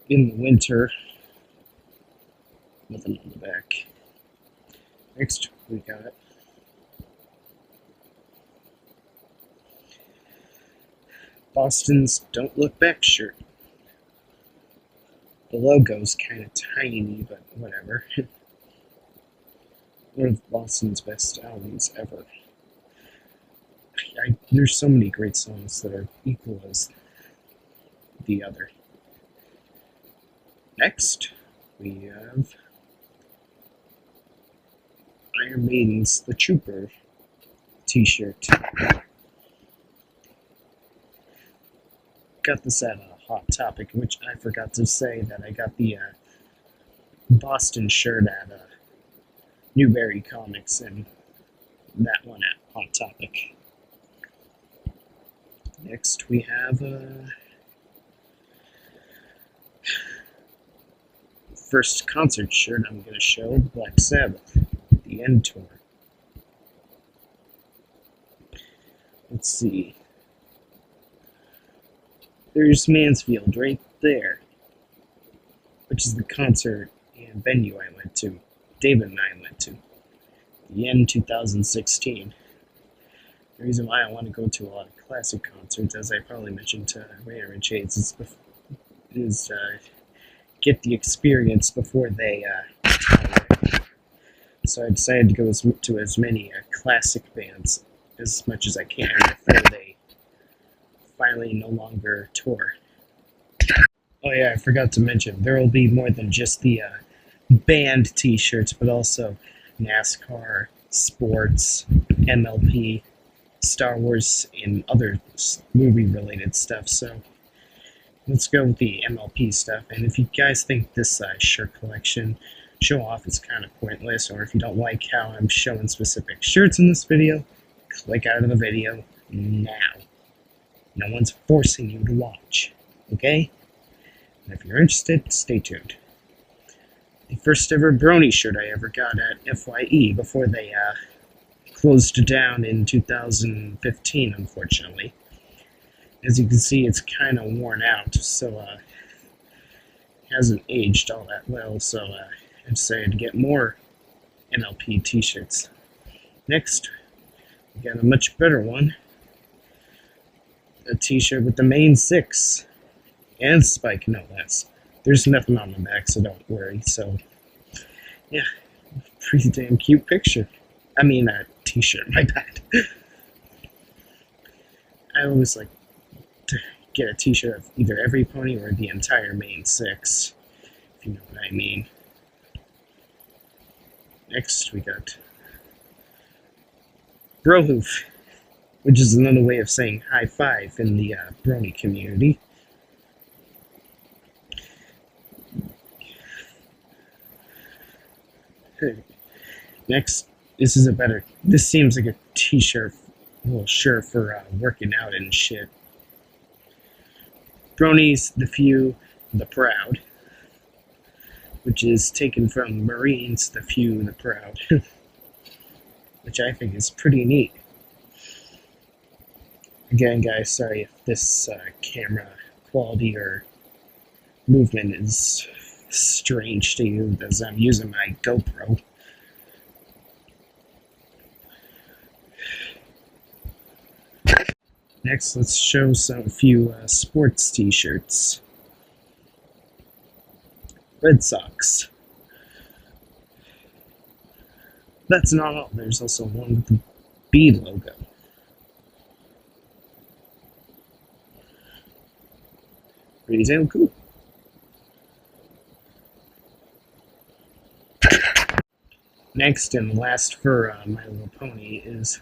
in the winter. Nothing on the back. Next, we got Boston's Don't Look Back shirt. The logo's kind of tiny, but whatever. One of Boston's best albums ever. There's so many great songs that are equal as the other. Next, we have Iron Maiden's The Trooper t-shirt. Got this at a Hot Topic, which I forgot to say that I got the Boston shirt at Newberry Comics, and that one at Hot Topic. Next we have first concert shirt I'm going to show, Black Sabbath, the End Tour. Let's see. There's Mansfield right there, which is the concert and venue I went to. David and I went to. The End 2016. The reason why I want to go to a lot of classic concerts, as I probably mentioned to Rainer and Shades, is get the experience before they retire. So I decided to go to as many classic bands as much as I can before they finally no longer tour. Oh yeah, I forgot to mention, there will be more than just the band t-shirts, but also NASCAR, sports, MLP, Star Wars, and other movie-related stuff. So let's go with the MLP stuff. And if you guys think this shirt collection show-off is kind of pointless, or if you don't like how I'm showing specific shirts in this video, click out of the video now. No one's forcing you to watch, okay? And if you're interested, stay tuned. The first ever Brony shirt I ever got at FYE before they closed down in 2015, unfortunately. As you can see, it's kind of worn out, so it hasn't aged all that well, so I decided to get more MLP t-shirts. Next, we got a much better one. A t-shirt with the main 6 and Spike, no less. There's nothing on the back, so don't worry. So yeah, pretty damn cute picture. I mean, t-shirt, my bad. I always like to get a t-shirt of either every pony or the entire main 6, if you know what I mean. Next we got Brohoof, which is another way of saying high five in the Brony community. Next, this seems like a t-shirt, well, sure, for working out and shit. Bronies, the few, the proud, which is taken from Marines, the few, the proud, which I think is pretty neat. Again, guys, sorry if this camera quality or movement is strange to you, as I'm using my GoPro. Next, let's show a few sports t-shirts. Red Sox. That's not all. There's also one with the B logo. Pretty damn cool. Next and last for My Little Pony is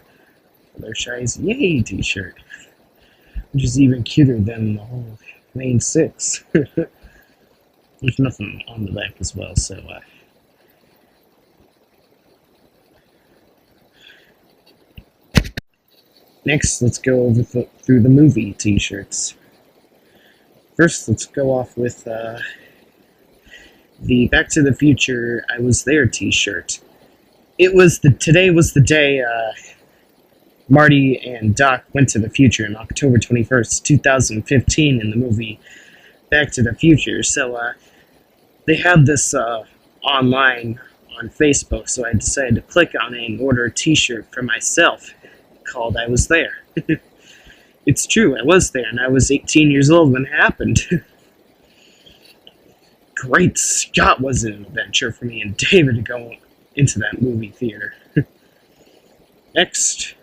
Fluttershy's Yay t-shirt, which is even cuter than the whole main 6. There's nothing on the back as well, so next, let's go over through the movie t-shirts. First, let's go off with the Back to the Future I Was There t-shirt. Today was the day Marty and Doc went to the future on October 21st, 2015 in the movie Back to the Future. So they had this online on Facebook, so I decided to click on it and order a t-shirt for myself called I Was There. It's true, I was there, and I was 18 years old when it happened. Great Scott, was it an adventure for me and David to go into that movie theater. Next,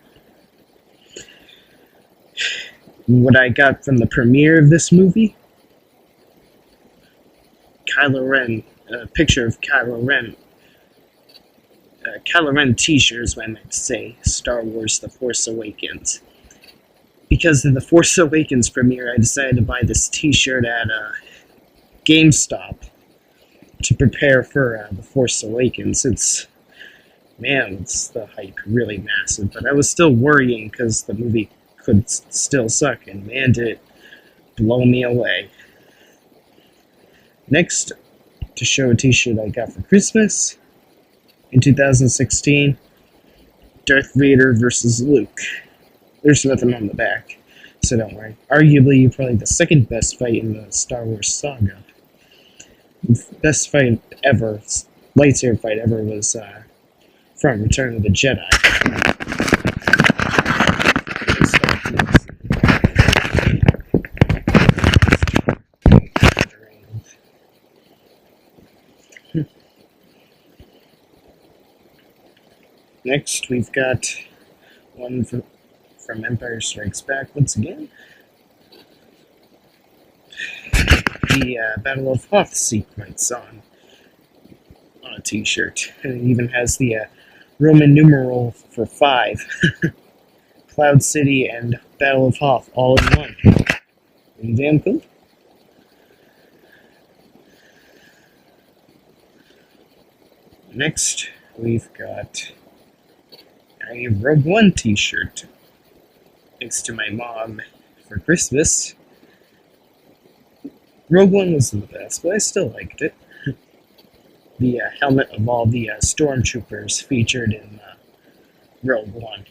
what I got from the premiere of this movie, Kylo Ren, a picture of Kylo Ren. Kylo Ren t-shirt is what I meant to say, Star Wars The Force Awakens. Because of the Force Awakens premiere, I decided to buy this t-shirt at GameStop to prepare for The Force Awakens. It's the hype really massive, but I was still worrying because the movie could still suck, and man, did it blow me away. Next, to show a t-shirt I got for Christmas in 2016, Darth Vader versus Luke. There's nothing on the back, so don't worry. Arguably, probably the second best fight in the Star Wars saga. Best fight ever, lightsaber fight ever, was from Return of the Jedi. Next, we've got one from Empire Strikes Back once again. The Battle of Hoth sequence on a t-shirt. And it even has the Roman numeral for 5. Cloud City and Battle of Hoth all in one. Pretty damn cool. Next, we've got a Rogue One t-shirt thanks to my mom for Christmas. Rogue One wasn't the best, but I still liked it. The helmet of all the stormtroopers featured in Rogue One.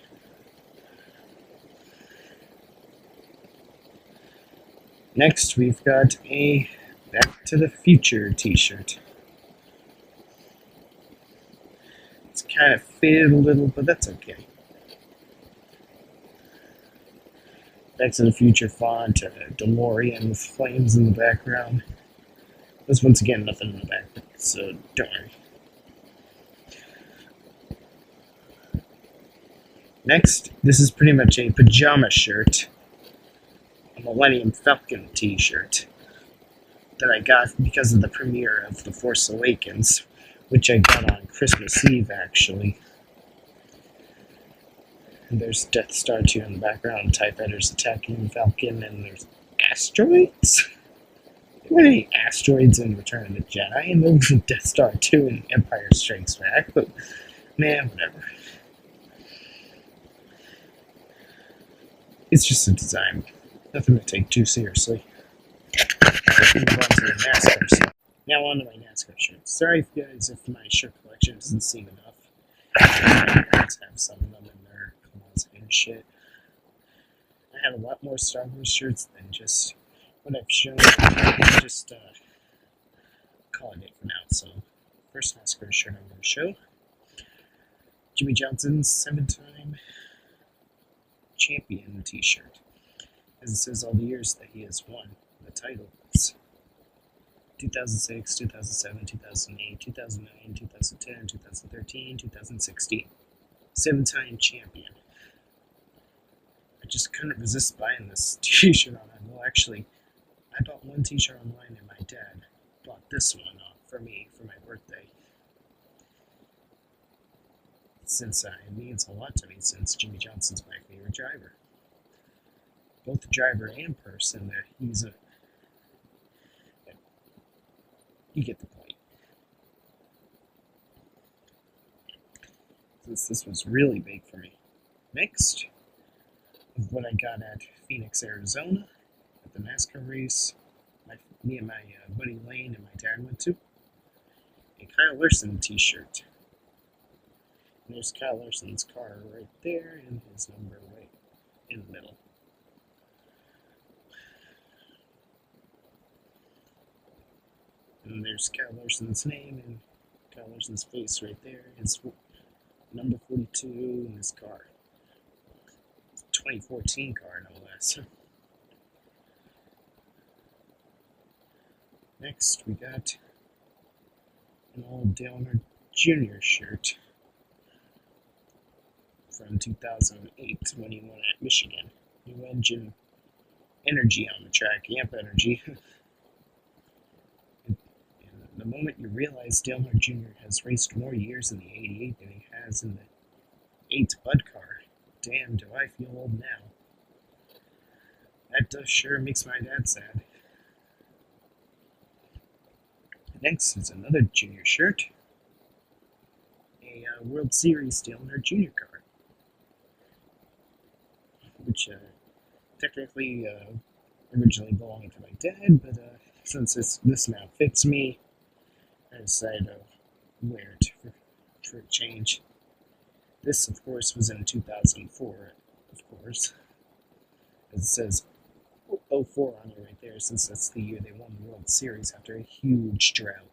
Next, we've got a Back to the Future t-shirt. It's kind of faded a little, but that's okay. Back to the Future font, a DeLorean with flames in the background. There's once again nothing in the back, so don't worry. Next, this is pretty much a pajama shirt, a Millennium Falcon t-shirt that I got because of the premiere of The Force Awakens, which I got on Christmas Eve, actually. And there's Death Star 2 in the background, TIE Fighters attacking Falcon, and there's asteroids? There weren't any asteroids in Return of the Jedi, and there was Death Star 2 in Empire Strikes Back, but man, whatever. It's just a design. Nothing to take too seriously. Move on to the NASCAR stuff. Now on to my NASCAR shirts. Sorry guys if my shirt collection doesn't seem enough. I have some of them in their closet and shit. I have a lot more Star Wars shirts than just what I've shown. Just calling it for now. So, first NASCAR shirt I'm going to show. Jimmy Johnson's 7-time champion t-shirt. As it says all the years that he has won the titles. 2006, 2007, 2008, 2009, 2010, 2013, 2016. 7-time champion. I just couldn't resist buying this t-shirt online. Well, actually, I bought one t-shirt online and my dad bought this one for me for my birthday. Since it means a lot to me since Jimmy Johnson's my favorite driver. Both driver and person, he's a... You get the point. Since this was really big for me. Next, is what I got at Phoenix, Arizona, at the NASCAR race. Me and my buddy Lane and my dad went to. A Kyle Larson t-shirt. And there's Kyle Larson's car right there, and his number right in the middle. And there's Kyle Larson's name and Kyle Larson's face right there. His number 42 in his car. 2014 car, no less. Next, we got an old Dale Earnhardt Jr. shirt from 2008 when he won at Michigan. New engine energy on the track, amp energy. And the moment you realize Dale Earnhardt Jr. has raced more years in the 88 than he has in the 8 Bud car, damn, do I feel old now. That sure makes my dad sad. Next is another junior shirt, a World Series Dale Earnhardt Jr. car, which technically originally belonged to my dad, but since this now fits me, I decided to wear it for a change. This, of course, was in 2004, of course. As it says 04 on it right there, since that's the year they won the World Series after a huge drought.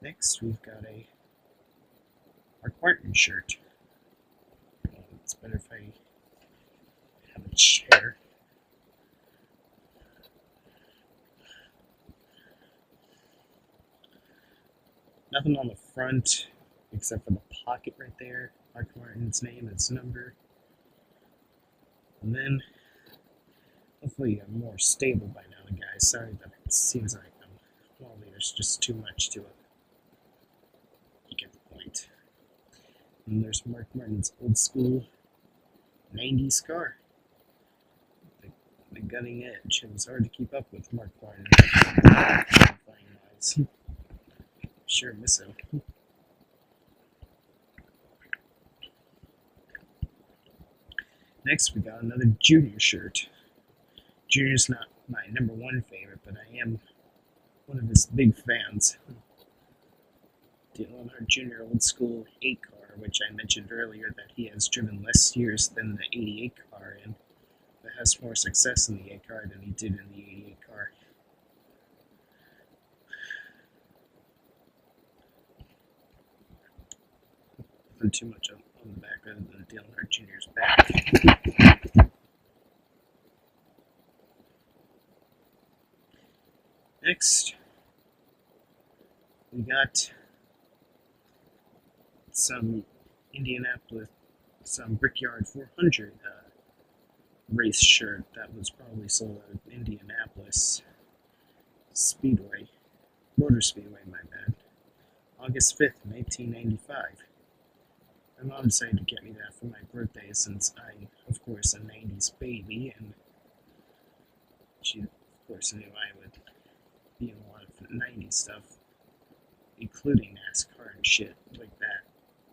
Next, we've got a Mark Martin shirt. It's better if I have a chair. Nothing on the front except for the pocket right there. Mark Martin's name, his number. And then, hopefully I'm more stable by now, guys. Sorry that it seems like there's just too much to it. You get the point. And there's Mark Martin's old school 90s car. The gunning edge. It was hard to keep up with Mark Martin. Sure miss him. Next, we got another junior shirt. Junior's not my number one favorite, but I am one of his big fans. Dale Earnhardt Jr. old school 8 car, which I mentioned earlier that he has driven less years than the 88 car and that has more success in the 8 car than he did in the 88 car. Nothing too much on the back other than Dale Earnhardt Jr.'s back. Next, we got some Brickyard 400 race shirt that was probably sold at Indianapolis Motor Speedway, my bad. August 5th, 1995. My mom decided to get me that for my birthday since I'm, of course, a 90s baby, and she, of course, knew I would be in a lot of 90s stuff, including NASCAR and shit like that.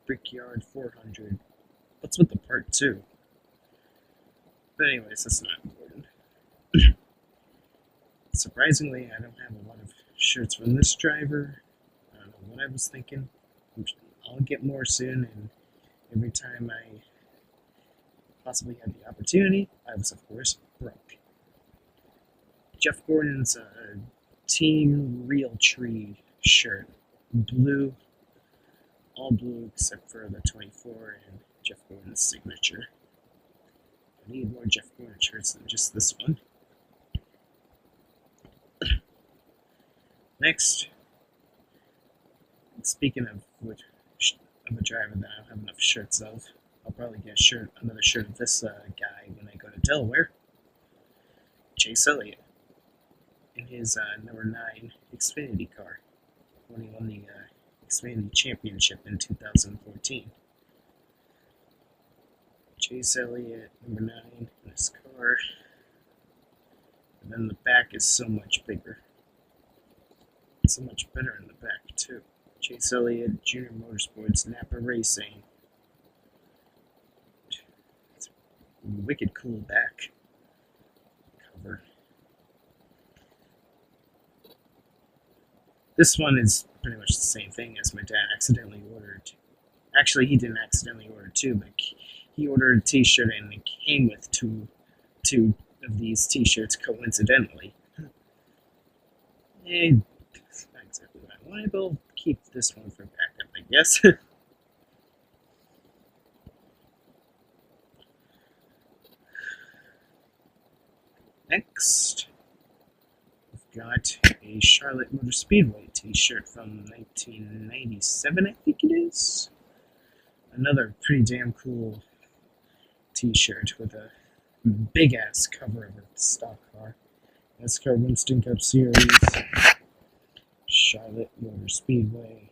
Brickyard 400. What's with the part 2? But anyways, that's not important. Surprisingly, I don't have a lot of shirts from this driver. I don't know what I was thinking. I'll get more soon, and every time I possibly had the opportunity, I was, of course, broke. Jeff Gordon's Team Realtree shirt. Blue. All blue except for the 24 and Jeff Gordon's signature. I need more Jeff Gordon shirts than just this one. Next, speaking of a driver that I don't have enough shirts of, I'll probably get another shirt of this guy when I go to Delaware. Chase Elliott in his number 9 Xfinity car when he won the Xfinity Championship in 2014. Chase Elliott, number 9 in his car. And then the back is so much bigger. It's so much better in the back, too. Chase Elliott, Junior Motorsports, Napa Racing. It's a wicked cool back cover. This one is pretty much the same thing as my dad accidentally ordered. Actually, he didn't accidentally order 2, but he ordered a t-shirt and it came with two of these t-shirts coincidentally. not exactly what I wanted, but I'll keep this one for backup, I guess. Next, we've got a Charlotte Motor Speedway t-shirt from 1997, I think it is. Another pretty damn cool t-shirt with a big-ass cover of a stock car. NASCAR Winston Cup Series, Charlotte Motor Speedway.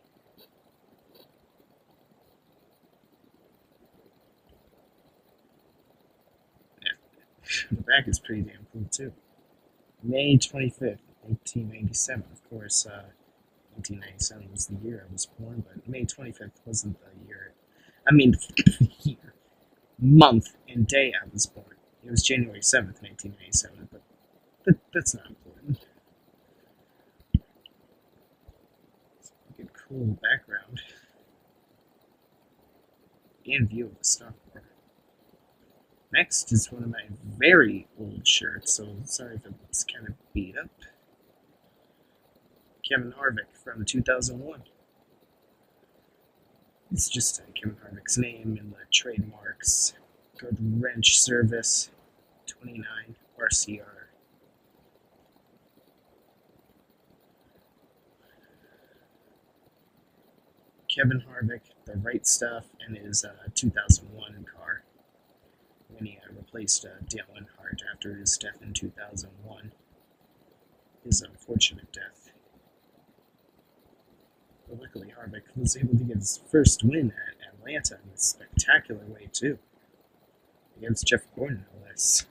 The back is pretty damn cool too. May 25th, 1997. Of course, 1997 was the year I was born, but May 25th wasn't the year. I mean, year, month, and day I was born. It was January 7th, 1997, but that's not important. Good, cool background and view of the stock car. Next is one of my very old shirts, so sorry if it's kind of beat up. Kevin Harvick from 2001. It's just Kevin Harvick's name and the trademarks. Go to wrench service 29 RCR. Kevin Harvick, the right stuff, and his 2001 car. When he replaced Dale Earnhardt after his death in 2001. His unfortunate death. But luckily, Harvick was able to get his first win at Atlanta in a spectacular way, too. Against Jeff Gordon, no less.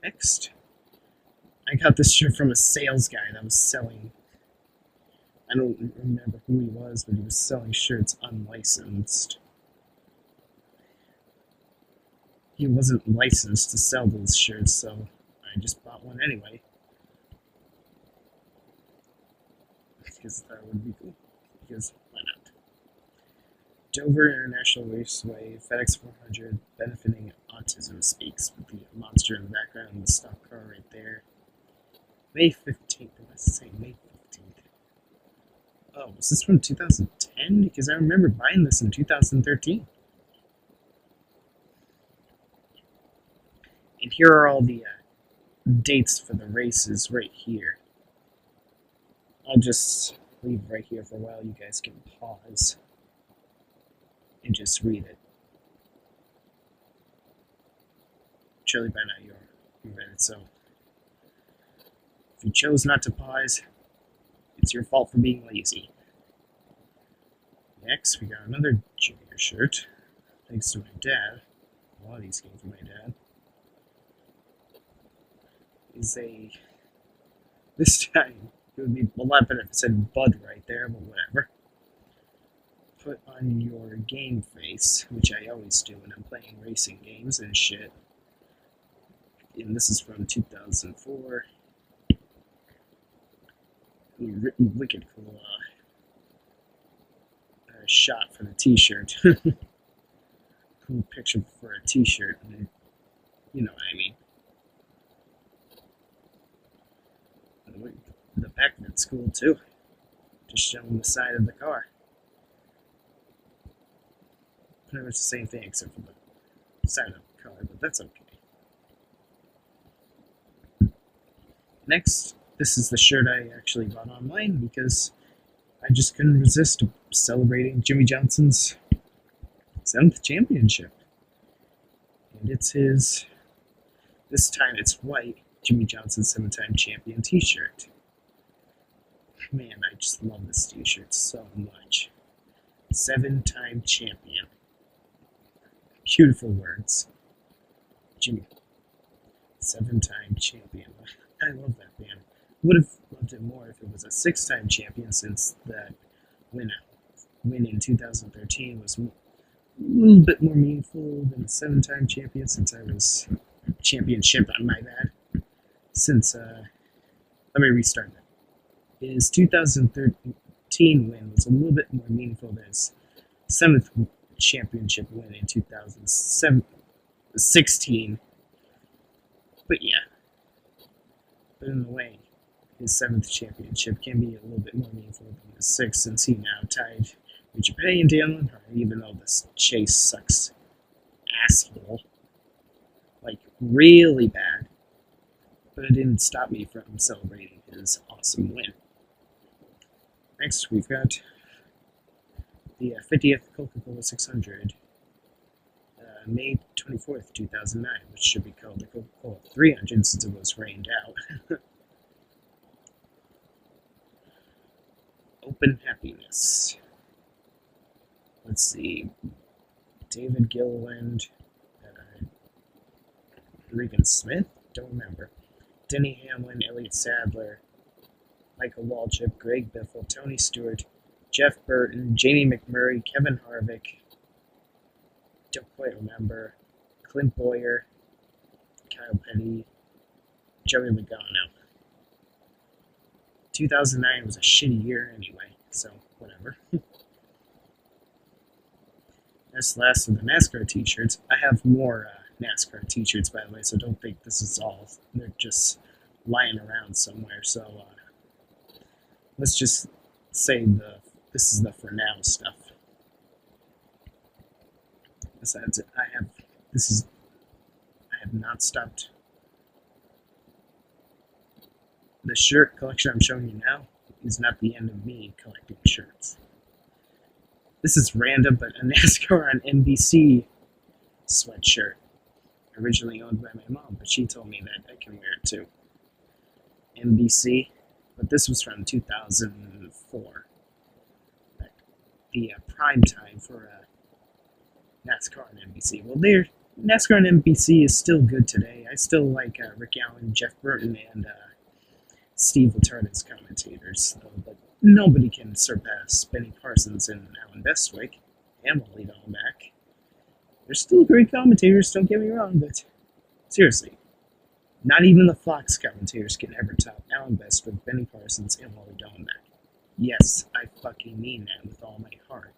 Next, I got this shirt from a sales guy that was selling. I don't remember who he was, but he was selling shirts unlicensed. He wasn't licensed to sell those shirts, so I just bought one anyway. Because that would be cool. Because why not? Dover International Raceway, FedEx 400, benefiting Autism Speaks, with the monster in the background and the stock car right there. May 15th, let's say May 15th. Oh, was this from 2010? Because I remember buying this in 2013. And here are all the dates for the races right here. I'll just leave it right here for a while. You guys can pause and just read it. Surely by now you read it, so if you chose not to pause, it's your fault for being lazy. Next, we got another junior shirt, thanks to my dad. A lot of these came from my dad. This time, it would be a lot better if it said Bud right there, but whatever. Put on your game face, which I always do when I'm playing racing games and shit. And this is from 2004. Wicked cool shot for the t-shirt. Cool picture for a t-shirt. You know what I mean. The back of it's cool too. Just showing the side of the car. Pretty much the same thing except for the side of the car, but that's okay. Next, this is the shirt I actually bought online because I just couldn't resist celebrating Jimmy Johnson's 7th championship. And it's his, this time it's white, Jimmy Johnson's 7-time champion t-shirt. Man, I just love this t-shirt so much. 7-time champion. Beautiful words. Jimmy. 7-time champion. I love that band. Would have loved it more if it was a 6-time champion, since that win in 2013 was a little bit more meaningful than a 7-time champion, since I was championship on my bad. Since, let me restart that. His 2013 win was a little bit more meaningful than his 7th championship win in 2016. But yeah, but in a way, his 7th championship can be a little bit more meaningful than his 6th, since he now tied Richard Petty and Dale Earnhardt, even though this Chase sucks asshole. Like, really bad. But it didn't stop me from celebrating his awesome win. Next, we've got the 50th Coca-Cola 600, May 24th, 2009, which should be called the Coca-Cola 300 since it was rained out. Open Happiness. Let's see. David Gilliland, Regan Smith? Don't remember. Denny Hamlin, Elliott Sadler, Michael Waltrip, Greg Biffle, Tony Stewart, Jeff Burton, Jamie McMurray, Kevin Harvick, don't quite remember, Clint Boyer, Kyle Petty, Joey Logano. 2009 was a shitty year anyway, so whatever. That's the last of the NASCAR t-shirts. I have more NASCAR t-shirts, by the way, so don't think this is all. They're just lying around somewhere, so let's just say this is the for now stuff. Besides, I have not stopped. The shirt collection I'm showing you now is not the end of me collecting shirts. This is random, but a NASCAR on NBC sweatshirt, originally owned by my mom, but she told me that I can wear it too. NBC, but this was from 2004. The prime time for NASCAR on NBC. Well, NASCAR on NBC is still good today. I still like Rick Allen, Jeff Burton, and Steve Letarte as commentators, but nobody can surpass Benny Parsons and Alan Bestwick. And Wally Dahlback. They're still great commentators, don't get me wrong, but seriously, not even the Fox commentators can ever top Alan Bestwick, Benny Parsons, and Wally Dahlback. Yes, I fucking mean that with all my heart.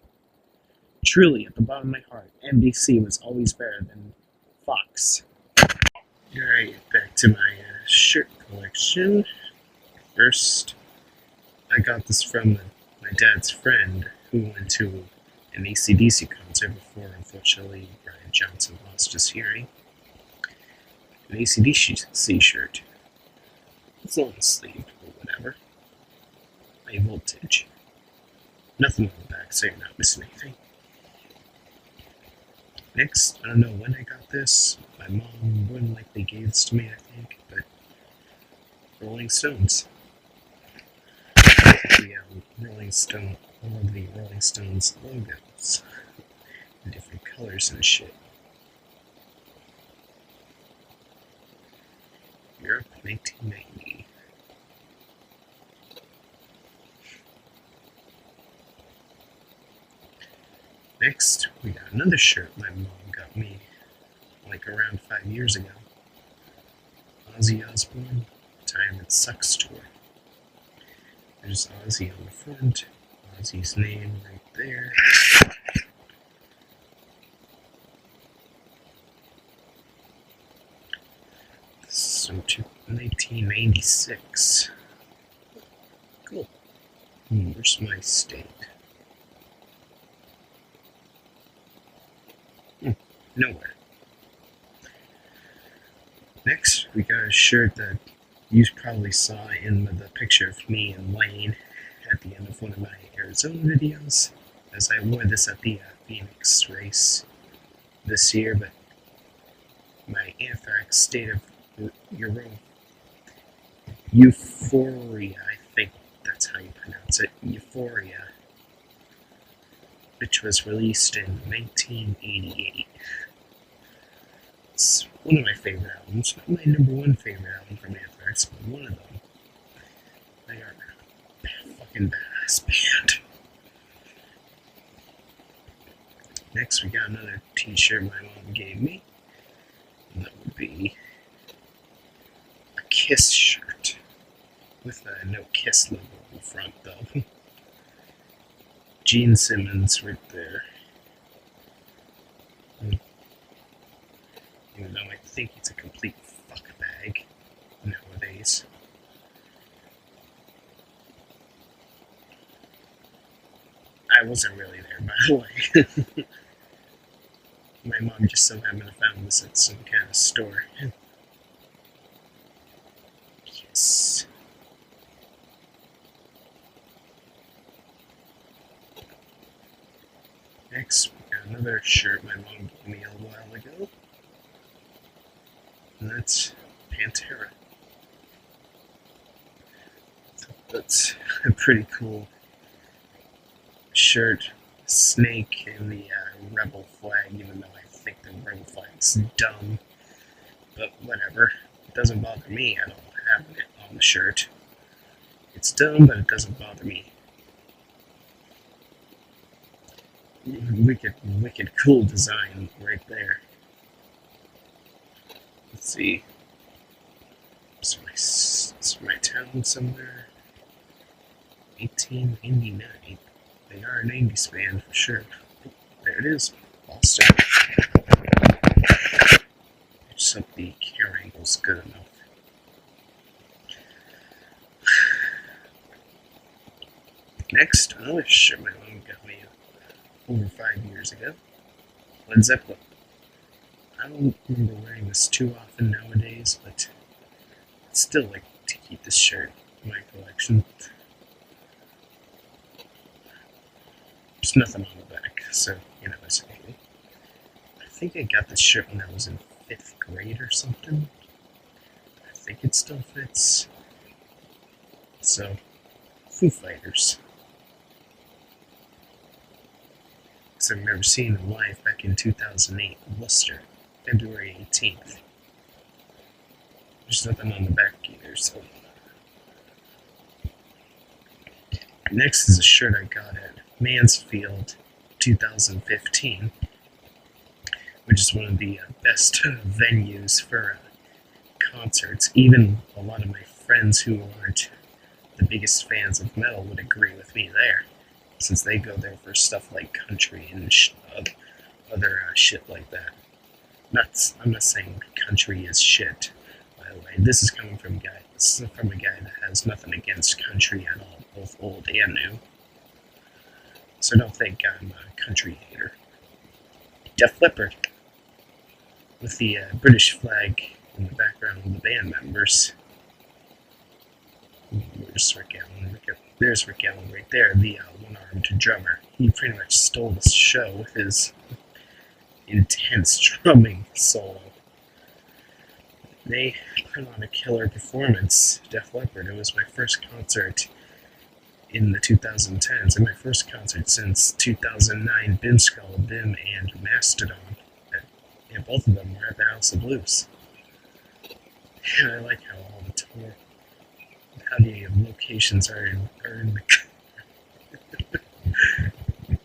Truly, at the bottom of my heart, NBC was always better than Fox. Alright, back to my shirt collection. First, I got this from my dad's friend who went to an AC/DC concert before, unfortunately, Brian Johnson lost his hearing. An AC/DC shirt. It's long sleeved, or whatever. High voltage. Nothing on the back, so you're not missing anything. Next, I don't know when I got this. My mom more than likely gave this to me, I think, but Rolling Stones. All of the Rolling Stones logos in different colors and shit. Europe, 1990. Next, we got another shirt my mom got me, like around 5 years ago. Ozzy Osbourne, Time It Sucks Tour. There's Ozzy on the front, Ozzy's name right there. This is from 1996. Cool. Where's my state? Nowhere. Next, we got a shirt that you probably saw in the picture of me and Lane at the end of one of my Arizona videos, as I wore this at the Phoenix race this year, but my Anthrax State of Euphoria, I think that's how you pronounce it, Euphoria, which was released in 1988. It's one of my favorite albums, not my number one favorite album from Anthrax, but one of them. They are a fucking badass band. Next, we got another t-shirt my mom gave me. That would be a Kiss shirt with a no Kiss logo on the front, though. Gene Simmons right there. Even though I think he's a complete fuckbag nowadays. wasn't really there, by the way. My mom just so happened to found this at some kind of store. Yes. Next, we got another shirt my mom gave me a while ago. And that's Pantera. That's a pretty cool shirt. Snake and the rebel flag, even though I think the rebel flag's dumb. But whatever. It doesn't bother me at all having it on the shirt. It's dumb, but it doesn't bother me. Wicked cool design right there. Let's see. Is my town somewhere? 1889. They are an 80s band for sure. There it is. Boston. Just hope the camera angle's good enough. Next, another shirt my mom got me over 5 years ago. Led Zeppelin. I don't remember wearing this too often nowadays, but I'd still like to keep this shirt in my collection. There's nothing on the back, so you know it's okay. I think I got this shirt when I was in 5th grade or something. I think it still fits. So, Foo Fighters. Because I remember seeing them live back in 2008 in Worcester, February 18th. There's nothing on the back either, so. Next is a shirt I got at Mansfield 2015, which is one of the best venues for concerts. Even a lot of my friends who aren't the biggest fans of metal would agree with me there, since they go there for stuff like country and other shit like that. I'm not saying country is shit, by the way. This is coming from a guy that has nothing against country at all, both old and new. So don't think I'm a country hater. Def Leppard, with the British flag in the background of the band members. Where's Rick Allen? There's Rick Allen right there, the one-armed drummer. He pretty much stole the show with his intense drumming solo. They put on a killer performance, Def Leppard. It was my first concert in the 2010s, and my first concert since 2009, Bin Skull, Bim, and Mastodon. And both of them were at the House of Blues. And I like how all the tour, how the locations are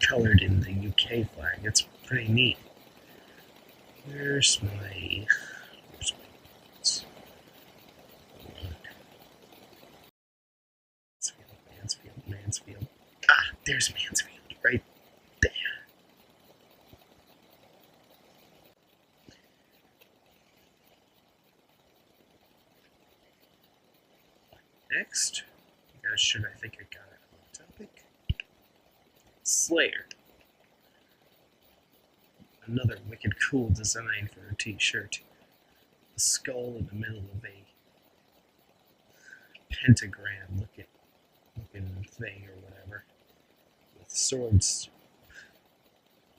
colored in the UK flag. It's pretty neat. Where's my Mansfield. Ah, there's Mansfield, right there. Next, we got a shirt I think I got it on topic. Slayer. Another wicked cool design for a t-shirt. A skull in the middle of a pentagram looking thing or whatever, with swords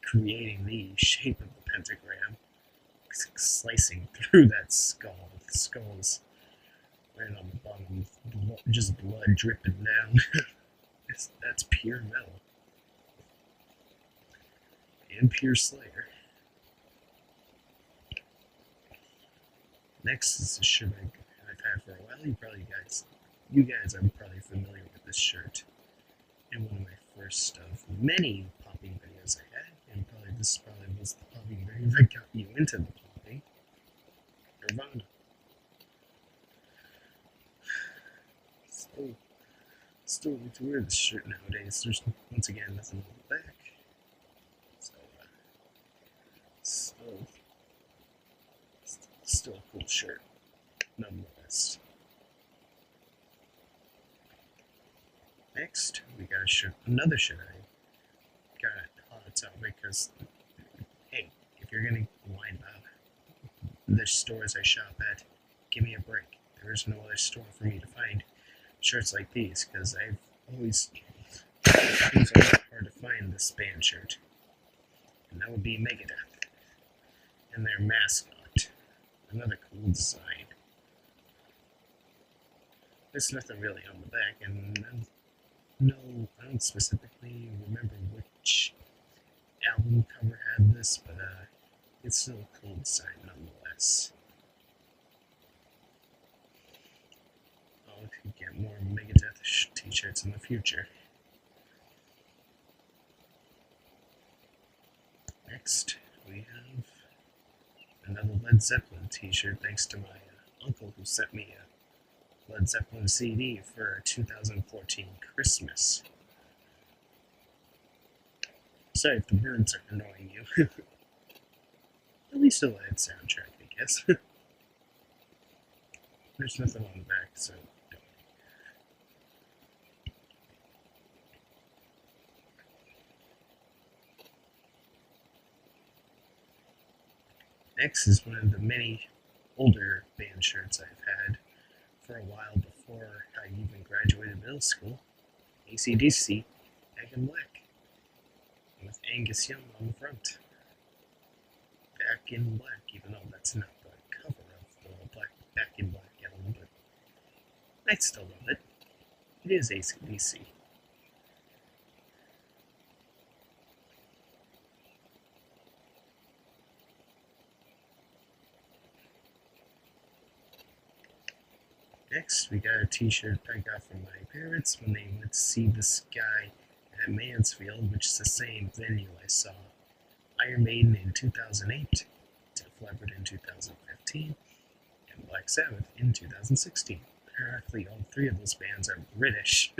creating the shape of the pentagram, slicing through that skull. The skull's right on the bottom, just blood dripping down. That's pure metal. And pure Slayer. Next is a shirt I've had for a while. You guys are probably familiar with this shirt. In one of my first of many popping videos I had, and this was the popping video that got you into the popping. Nirvana. Still need to wear this shirt nowadays. There's once again nothing on the back. So still a cool shirt, nonetheless. Next, we got another shirt topic because, hey, if you're gonna line up the stores I shop at, give me a break. There is no other store for me to find shirts like these because I've always it was a lot hard to find this band shirt, and that would be Megadeth and their mascot. Another cool design. There's nothing really on the back, and I don't specifically remember which album cover had this, but it's still a cool design nonetheless. I'll get more Megadeth t-shirts in the future. Next, we have another Led Zeppelin t-shirt thanks to my uncle who sent me a Led Zeppelin CD for 2014 Christmas. Sorry if the birds are annoying you. At least a live soundtrack, I guess. There's nothing on the back, so don't. Next is one of the many older band shirts I've had for a while before I even graduated middle school. AC/DC, Back in Black, with Angus Young on the front. Back in Black, even though that's not the cover of the Back in Black album, but I still love it. It is AC/DC. Next, we got a t-shirt I got from my parents when they went to see this guy at Mansfield, which is the same venue I saw Iron Maiden in 2008, Def Leppard in 2015, and Black Sabbath in 2016. Apparently, all three of those bands are British.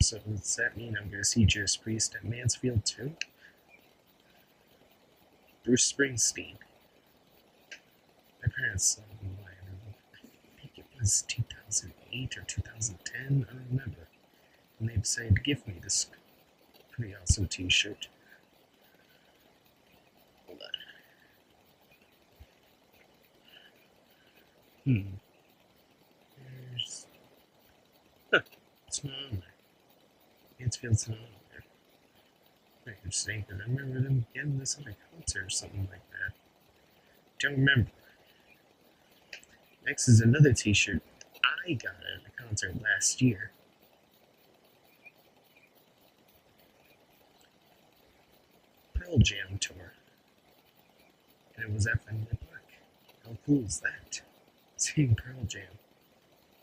So does that mean I'm going to see Judas Priest at Mansfield too? Bruce Springsteen. My parents saw him live. I think it was 2008 or 2010. I don't remember. And they decided to give me this pretty awesome t-shirt. Hold on. There's... Huh, it's not on there. Mansfield's not on there. Very interesting, because I remember them getting this at a concert or something like that. Don't remember. Next is another t-shirt I got at a concert last year. Pearl Jam tour. And it was at Fenway Park. How cool is that? Seeing Pearl Jam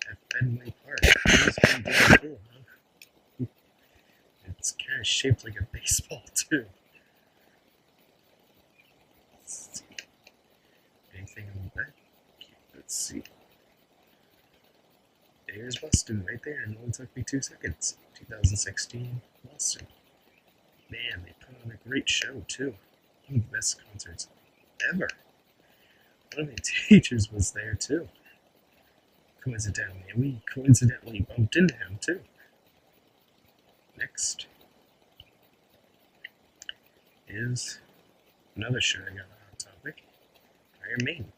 at Fenway Park. It was pretty damn cool, huh? It's kind of shaped like a baseball, too. Let's see. Anything on the back? Let's see. There's Boston right there, and it only took me 2 seconds. 2016, Boston. Man, they put on a great show, too. One of the best concerts ever. One of my teachers was there, too. Coincidentally, and we coincidentally bumped into him, too. Next is another shirt I got on Hot Topic. Iron Maiden.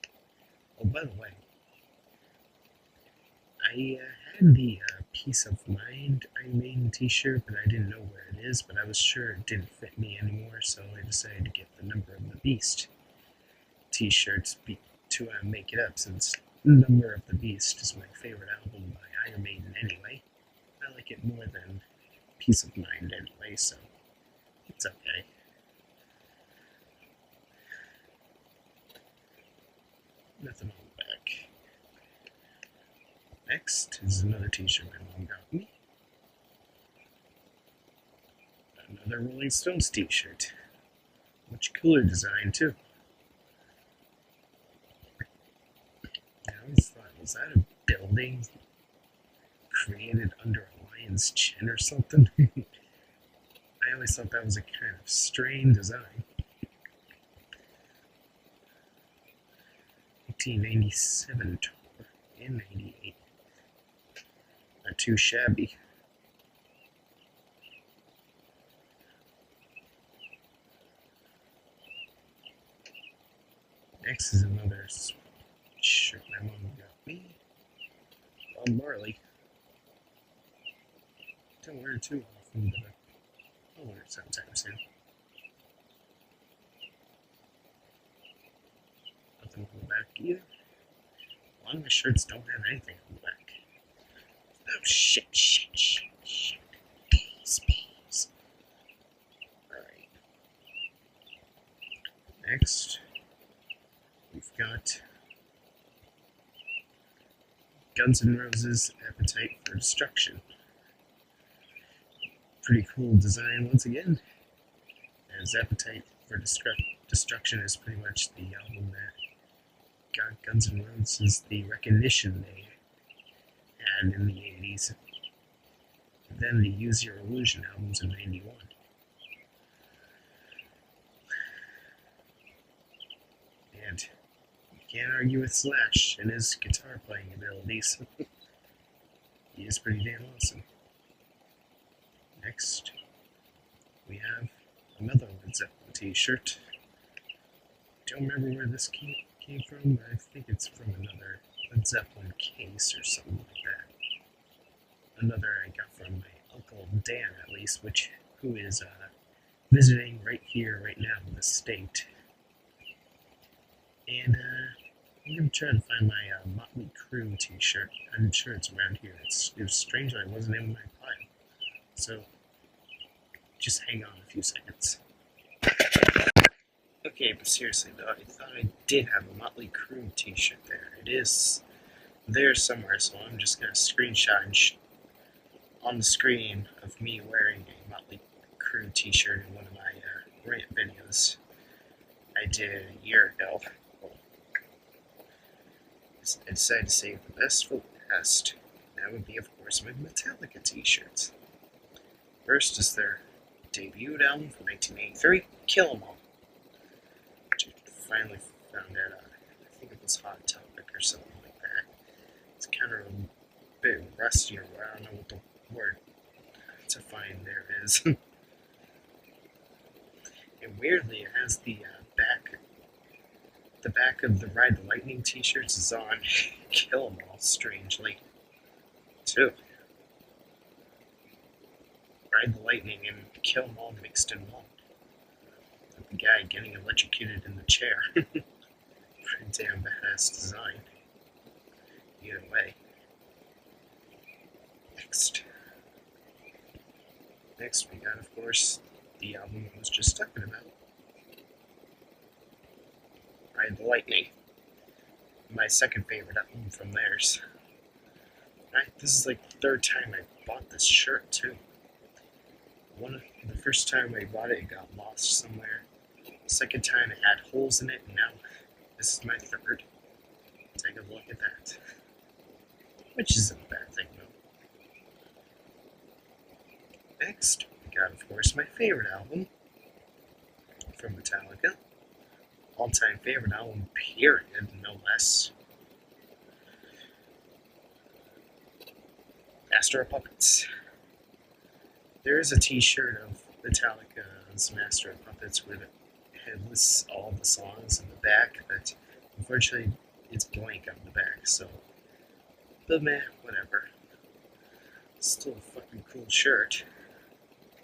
Oh, by the way, I had the Peace of Mind Iron Maiden t-shirt, but I didn't know where it is, but I was sure it didn't fit me anymore, so I decided to get the Number of the Beast t-shirts to make it up, since Number of the Beast is my favorite album by Iron Maiden anyway. I like it more than Peace of Mind anyway, so it's okay. Nothing on the back. Next is another t-shirt my mom got me. Another Rolling Stones t-shirt. Much cooler design, too. I always thought, was that a building created under a lion's chin or something? I always thought that was a kind of strange design. 1987 tour and 98. Not too shabby. Next is another shirt my mom got me. Bob Marley. Don't wear it too often, but I'll wear it sometime soon. Nothing on the back either. A lot of my shirts don't have anything on the back. Oh shit. Peas. Alright. Next, we've got Guns N' Roses' Appetite for Destruction. Pretty cool design once again, as Appetite for Destruction is pretty much the album that got Guns N' Roses the recognition they had in the 80s. And then the Use Your Illusion albums in 91. And you can't argue with Slash and his guitar playing abilities. He is pretty damn awesome. Next, we have another Led Zeppelin t-shirt. Don't remember where this came from, but I think it's from another Led Zeppelin case or something like that. Another I got from my Uncle Dan, at least, who is visiting right here, right now in the state. And I'm going to try to find my Motley Crue t-shirt. I'm sure it's around here. It was strange that it wasn't in my pile. So, just hang on a few seconds. Okay, but seriously though, I thought I did have a Motley Crue t-shirt there. It is there somewhere, so I'm just going to screenshot on the screen of me wearing a Motley Crue t-shirt in one of my rant videos I did a year ago. I decided to save the best for last. That would be, of course, my Metallica t-shirts. First is their debut album from 1983, Kill 'Em All. Which I finally found at, I think it was Hot Topic or something like that. It's kind of a bit rusty, or I don't know what the word to find there is. And weirdly, it has the back of the Ride the Lightning t-shirts is on Kill 'Em All, strangely, too. Ride the Lightning and Kill 'Em All mixed in one. With the guy getting electrocuted in the chair. Pretty damn badass design. Either way. Next we got, of course, the album I was just talking about. Ride the Lightning. My second favorite album from theirs. This is like the third time I bought this shirt, too. The first time I bought it, it got lost somewhere. Second time, it had holes in it, and now this is my third. Take a look at that. Which isn't a bad thing, though. Next, we got, of course, my favorite album from Metallica. All-time favorite album, period, no less. Master of Puppets. There is a t-shirt of Metallica's Master of Puppets with it lists all the songs in the back, but unfortunately it's blank on the back, so, but meh, whatever. Still a fucking cool shirt,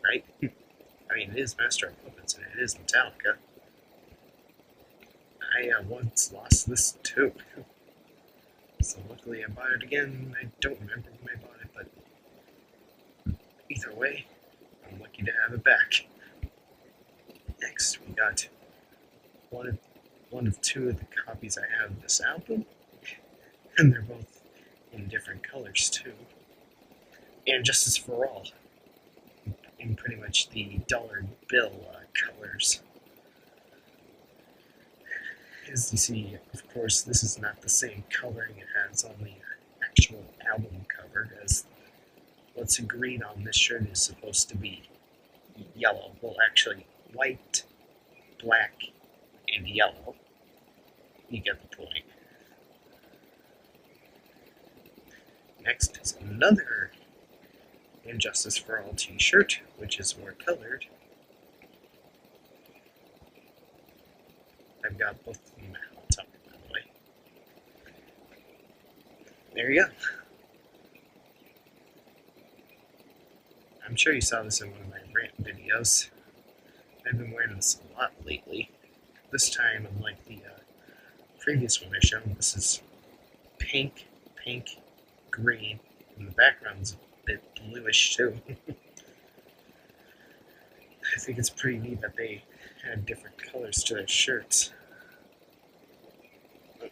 right? I mean, it is Master of Puppets and it is Metallica. I once lost this too, so luckily I bought it again. I don't remember when I bought it, but either way, I'm lucky to have it back. Next, we got one of two of the copies I have of this album, and they're both in different colors too. And Justice for All, in pretty much the dollar bill colors. As you see, of course, this is not the same coloring it has on the actual album cover, as what's agreed on this shirt is supposed to be yellow. Well, actually, white, black, and yellow. You get the point. Next is another Injustice for All t-shirt, which is more colored. I've got both of them on top there you go. I'm sure you saw this in one of my rant videos. I've been wearing this a lot lately. This time, unlike the previous one I showed, this is pink, green, and the background's a bit bluish too. I think it's pretty neat that they had different colors to their shirts. I'll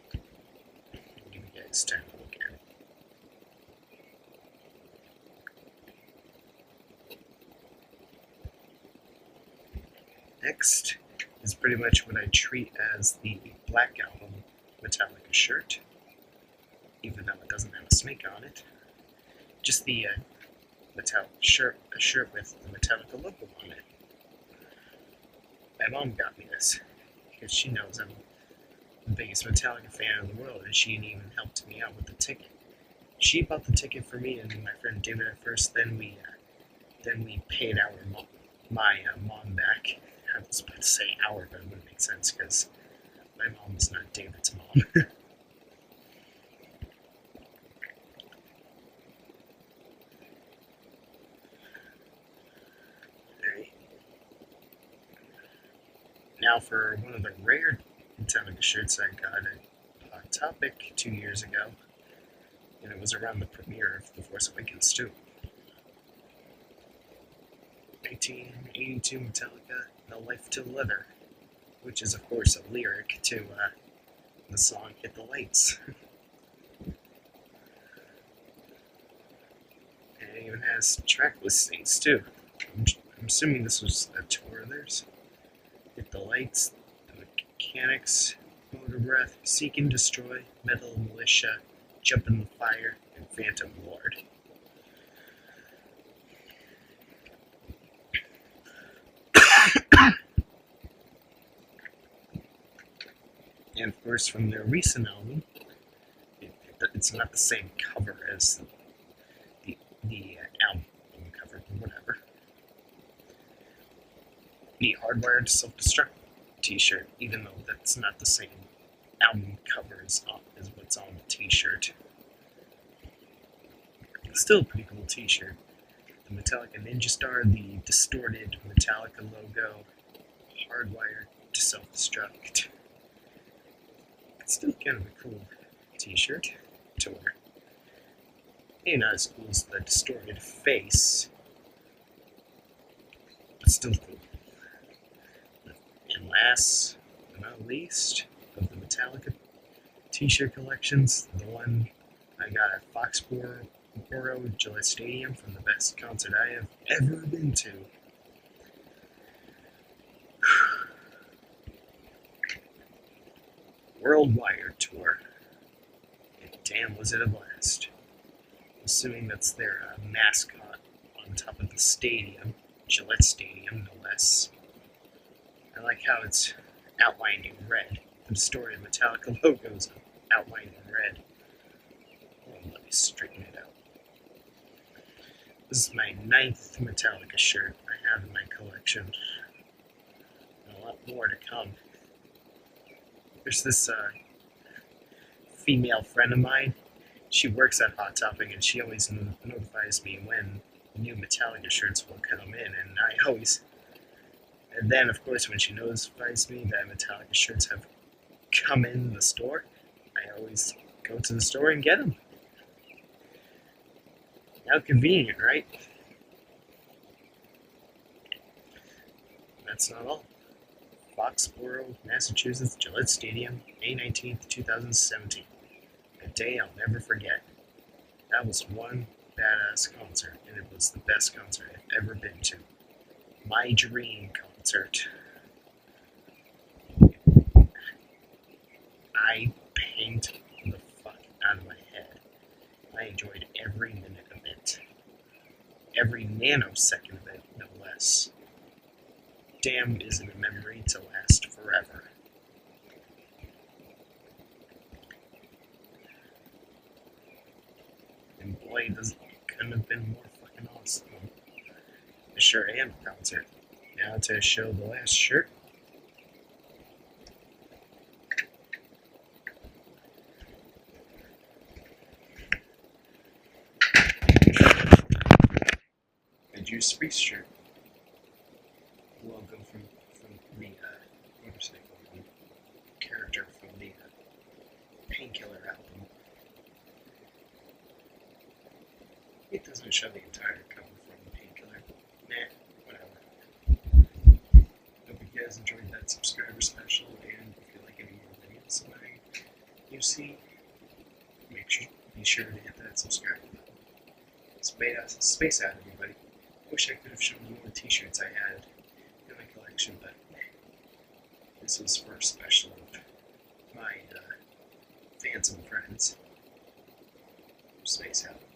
give you guys time to look at it. Next is pretty much what I treat as the Black Album Metallica shirt, even though it doesn't have a snake on it. Just the a shirt with the Metallica logo on it. My mom got me this because she knows I'm the biggest Metallica fan in the world, and she even helped me out with the ticket. She bought the ticket for me and my friend David at first. Then we paid my mom back. I was about to say our, but it wouldn't make sense because my mom is not David's mom. Now for one of the rare Metallica shirts I got at Hot Topic 2 years ago, and it was around the premiere of The Force Awakens 2. 1982 Metallica, No Life Till Leather, which is of course a lyric to the song Hit the Lights. And it even has track listings too. I'm assuming this was a tour of theirs. Hit the Lights, The Mechanics, Motor Breath, Seek and Destroy, Metal Militia, Jump in the Fire, and Phantom Lord. And of course, from their recent album, it's not the same cover as the album cover, but whatever. The Hardwired to Self-Destruct t-shirt, even though that's not the same album cover as what's on the t-shirt. Still a pretty cool t-shirt. The Metallica Ninja Star, the distorted Metallica logo, Hardwired to Self-Destruct. It's still kind of a cool t-shirt to wear. Maybe not as cool as the distorted face, but still cool. And last but not least, of the Metallica t-shirt collections, the one I got at Foxborough Gillette Stadium from the best concert I have ever been to. Worldwide tour. And damn, was it a blast. Assuming that's their mascot on top of the stadium, Gillette Stadium, no less. I like how it's outlined in red. The distorted Metallica logos outlined in red. Oh, let me straighten it out. This is my 9th Metallica shirt I have in my collection. And a lot more to come. There's this female friend of mine. She works at Hot Topic, and she always notifies me when new Metallica shirts will come in, and then of course when she notifies me that Metallica shirts have come in the store, I always go to the store and get them. How convenient, right? That's not all. Foxborough, Massachusetts, Gillette Stadium, May 19th, 2017. A day I'll never forget. That was one badass concert, and it was the best concert I've ever been to. My dream concert. I paint the fuck out of my head. I enjoyed every minute of it. Every nanosecond of it, no less. Damn, is it a memory to last forever. And boy, this couldn't have been more fucking awesome. I sure am a concert. Now to show the last shirt. Judas Priest shirt. Logo from the motorcycle and character from the Painkiller album. It doesn't show the entire cover from Painkiller. Nah, whatever. Hope you guys enjoyed that subscriber special, and if you like any more videos that you see, be sure to hit that subscribe button. Space out, everybody. Wish I could have shown you more t-shirts I had in my collection, but this was for a special of my fans and friends. Space out.